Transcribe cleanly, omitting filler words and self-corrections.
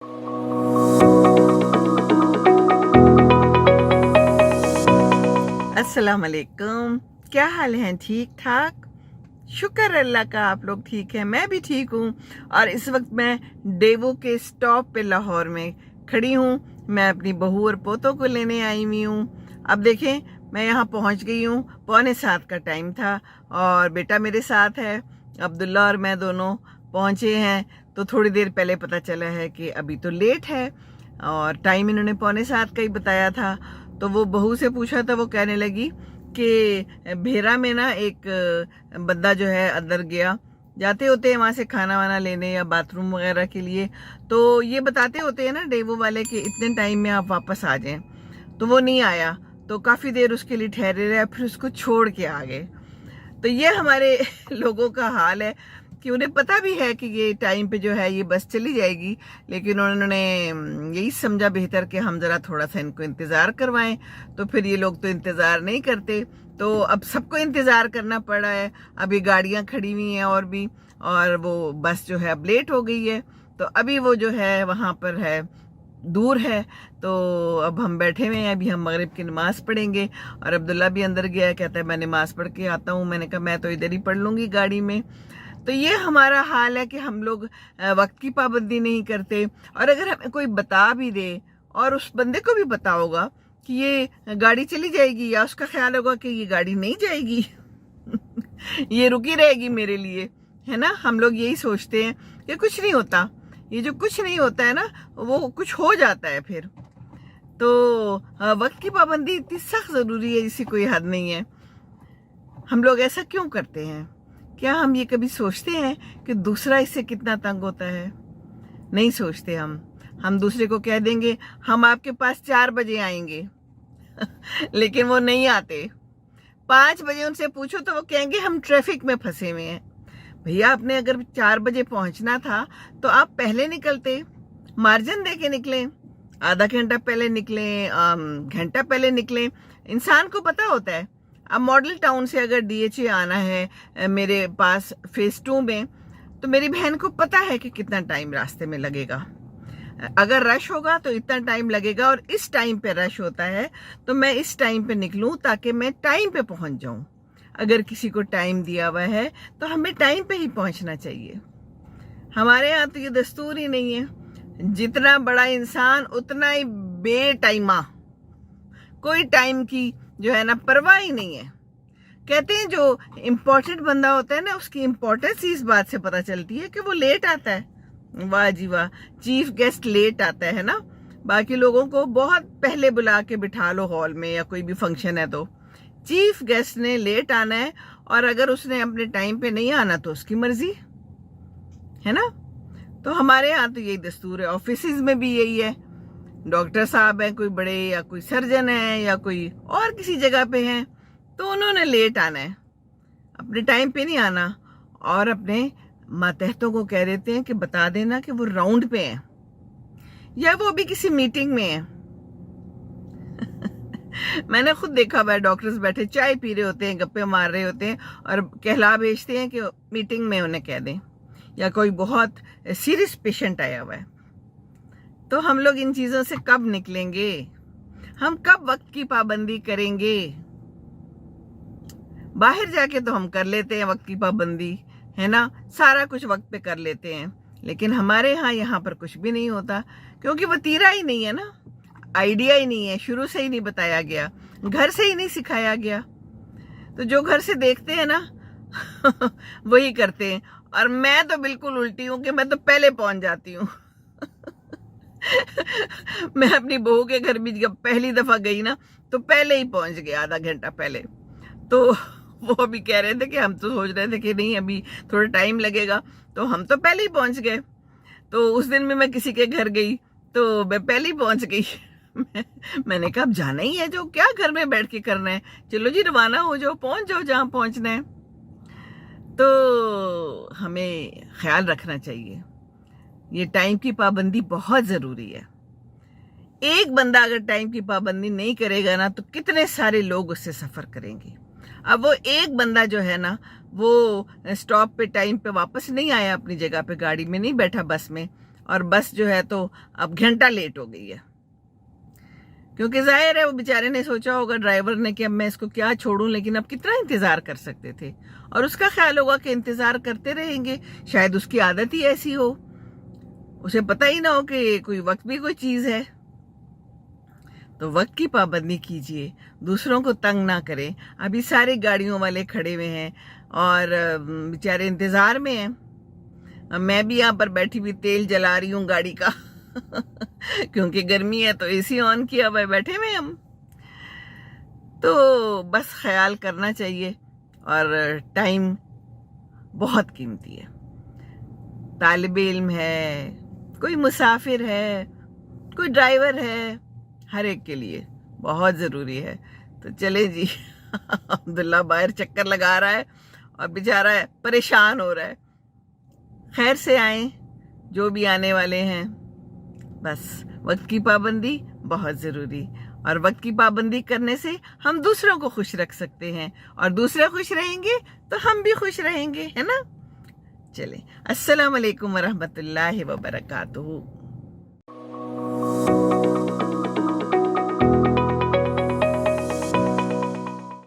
अस्सलाम वालेकुम। क्या हाल है? ठीक ठाक? शुक्र अल्लाह का आप लोग ठीक हैं, मैं भी ठीक हूँ। और इस वक्त मैं डेवो के स्टॉप पे लाहौर में खड़ी हूँ। मैं अपनी बहू और पोतों को लेने आई हुई हूँ। अब देखें, मैं यहाँ पहुँच गई हूँ। 6:45 का टाइम था और बेटा मेरे साथ है। अब्दुल्ला और मैं दोनों पहुँचे हैं। तो थोड़ी देर पहले पता चला है कि अभी तो लेट है और टाइम इन्होंने 6:45 का ही बताया था। तो वो बहू से पूछा था, वो कहने लगी कि भेरा में ना एक बंदा जो है अंदर गया, जाते होते हैं वहाँ से खाना वाना लेने या बाथरूम वगैरह के लिए, तो ये बताते होते हैं ना डेवो वाले कि इतने टाइम में आप वापस आ जाएं। तो वो नहीं आया, तो काफ़ी देर उसके लिए ठहरे रहे, फिर उसको छोड़ के आ गए। तो ये हमारे लोगों का हाल है कि उन्हें पता भी है कि ये टाइम पे जो है ये बस चली जाएगी, लेकिन उन्होंने यही समझा बेहतर कि हम ज़रा थोड़ा सा इनको इंतज़ार करवाएं। तो फिर ये लोग तो इंतज़ार नहीं करते, तो अब सबको इंतज़ार करना पड़ा है। अभी गाड़ियां खड़ी हुई हैं और भी, और वो बस जो है अब लेट हो गई है। तो अभी वो जो है वहाँ पर है, दूर है। तो अब हम बैठे हुए हैं, अभी हम मगरिब की नमाज़ पढ़ेंगे। और अब्दुल्ला भी अंदर गया, कहता है मैं नमाज़ पढ़ के आता हूँ। मैंने कहा मैं तो इधर ही पढ़ लूँगी गाड़ी में। तो ये हमारा हाल है कि हम लोग वक्त की पाबंदी नहीं करते। और अगर हमें कोई बता भी दे, और उस बंदे को भी पता होगा कि ये गाड़ी चली जाएगी, या उसका ख्याल होगा कि ये गाड़ी नहीं जाएगी ये रुकी रहेगी मेरे लिए, है ना। हम लोग यही सोचते हैं कि कुछ नहीं होता। ये जो कुछ नहीं होता है ना, वो कुछ हो जाता है फिर। तो वक्त की पाबंदी इतनी सख्त ज़रूरी है, जिसकी कोई हद नहीं है। हम लोग ऐसा क्यों करते हैं? क्या हम ये कभी सोचते हैं कि दूसरा इससे कितना तंग होता है? नहीं सोचते हम दूसरे को कह देंगे हम आपके पास 4 बजे आएंगे लेकिन वो नहीं आते। 5 बजे उनसे पूछो तो वो कहेंगे हम ट्रैफिक में फंसे हुए हैं। भैया, आपने अगर 4 बजे पहुंचना था तो आप पहले निकलते, मार्जिन दे के निकलें, आधा घंटा पहले निकलें, घंटा पहले निकलें। इंसान को पता होता है। अब मॉडल टाउन से अगर डीएचए आना है मेरे पास फेज 2 में, तो मेरी बहन को पता है कि कितना टाइम रास्ते में लगेगा। अगर रश होगा तो इतना टाइम लगेगा, और इस टाइम पे रश होता है तो मैं इस टाइम पे निकलूं ताकि मैं टाइम पे पहुंच जाऊं। अगर किसी को टाइम दिया हुआ है तो हमें टाइम पे ही पहुंचना चाहिए। हमारे यहाँ तो ये दस्तूर ही नहीं है। जितना बड़ा इंसान उतना ही बेटाइमा, कोई टाइम की जो है ना परवाह ही नहीं है। कहते हैं जो इम्पोर्टेंट बंदा होता है ना, उसकी इम्पोर्टेंस इस बात से पता चलती है कि वो लेट आता है। वाह जी वाह, चीफ गेस्ट लेट आता है ना। बाकी लोगों को बहुत पहले बुला के बिठा लो हॉल में, या कोई भी फंक्शन है तो चीफ गेस्ट ने लेट आना है। और अगर उसने अपने टाइम पे नहीं आना तो उसकी मर्जी है ना। तो हमारे यहाँ तो यही दस्तूर है, ऑफिसेज में भी यही है। डॉक्टर साहब हैं कोई बड़े, या कोई सर्जन है, या कोई और किसी जगह पे हैं, तो उन्होंने लेट आना है, अपने टाइम पे नहीं आना। और अपने मातहतों को कह देते हैं कि बता देना कि वो राउंड पे हैं, या वो अभी किसी मीटिंग में है मैंने खुद देखा हुआ है, डॉक्टर्स बैठे चाय पी रहे होते हैं, गप्पे मार रहे होते हैं, और कहला भेजते हैं कि मीटिंग में उन्हें कह दें, या कोई बहुत सीरियस पेशेंट आया हुआ है। तो हम लोग इन चीजों से कब निकलेंगे? हम कब वक्त की पाबंदी करेंगे? बाहर जाके तो हम कर लेते हैं वक्त की पाबंदी, है ना, सारा कुछ वक्त पे कर लेते हैं। लेकिन हमारे यहाँ पर कुछ भी नहीं होता, क्योंकि वतीरा ही नहीं है ना, आइडिया ही नहीं है, शुरू से ही नहीं बताया गया, घर से ही नहीं सिखाया गया। तो जो घर से देखते हैं ना वही करते हैं। और मैं तो बिल्कुल उल्टी हूँ कि मैं तो पहले पहुंच जाती हूँ मैं अपनी बहू के घर भी जब पहली दफा गई ना, तो पहले ही पहुंच गए, आधा घंटा पहले। तो वो अभी कह रहे थे कि हम तो सोच रहे थे कि नहीं अभी थोड़ा टाइम लगेगा, तो हम तो पहले ही पहुंच गए। तो उस दिन भी मैं किसी के घर गई तो मैं पहले ही पहुंच गई मैंने कहा अब जाना ही है, जो क्या घर में बैठ के करना है, चलो जी रवाना हो जाओ, पहुंच जाओ जहां पहुंचना है। तो हमें ख्याल रखना चाहिए, ये टाइम की पाबंदी बहुत ज़रूरी है। एक बंदा अगर टाइम की पाबंदी नहीं करेगा ना, तो कितने सारे लोग उससे सफ़र करेंगे। अब वो एक बंदा जो है ना, वो स्टॉप पे टाइम पे वापस नहीं आया अपनी जगह पे, गाड़ी में नहीं बैठा, बस में, और बस जो है तो अब घंटा लेट हो गई है, क्योंकि जाहिर है वो बेचारे ने सोचा होगा ड्राइवर ने कि अब मैं इसको क्या छोड़ूं, लेकिन अब कितना इंतजार कर सकते थे, और उसका ख्याल होगा कि इंतजार करते रहेंगे, शायद उसकी आदत ही ऐसी हो, उसे पता ही ना हो कि कोई वक्त भी कोई चीज है। तो वक्त की पाबंदी कीजिए, दूसरों को तंग ना करें। अभी सारे गाड़ियों वाले खड़े हुए हैं और बेचारे इंतजार में हैं। मैं भी यहाँ पर बैठी हुई तेल जला रही हूँ गाड़ी का क्योंकि गर्मी है तो एसी ऑन किया हुआ है, बैठे हुए हम। तो बस ख्याल करना चाहिए, और टाइम बहुत कीमती है। तालिबे इल्म है, कोई मुसाफिर है, कोई ड्राइवर है, हर एक के लिए बहुत ज़रूरी है। तो चले जी अब्दुल्ला बाहर चक्कर लगा रहा है और बेचारा परेशान हो रहा है। खैर से आए जो भी आने वाले हैं, बस वक्त की पाबंदी बहुत ज़रूरी, और वक्त की पाबंदी करने से हम दूसरों को खुश रख सकते हैं, और दूसरे खुश रहेंगे तो हम भी खुश रहेंगे, है ना। चलें, अस्सलाम वालेकुम वरहमतुल्लाहि वबरकातुहू।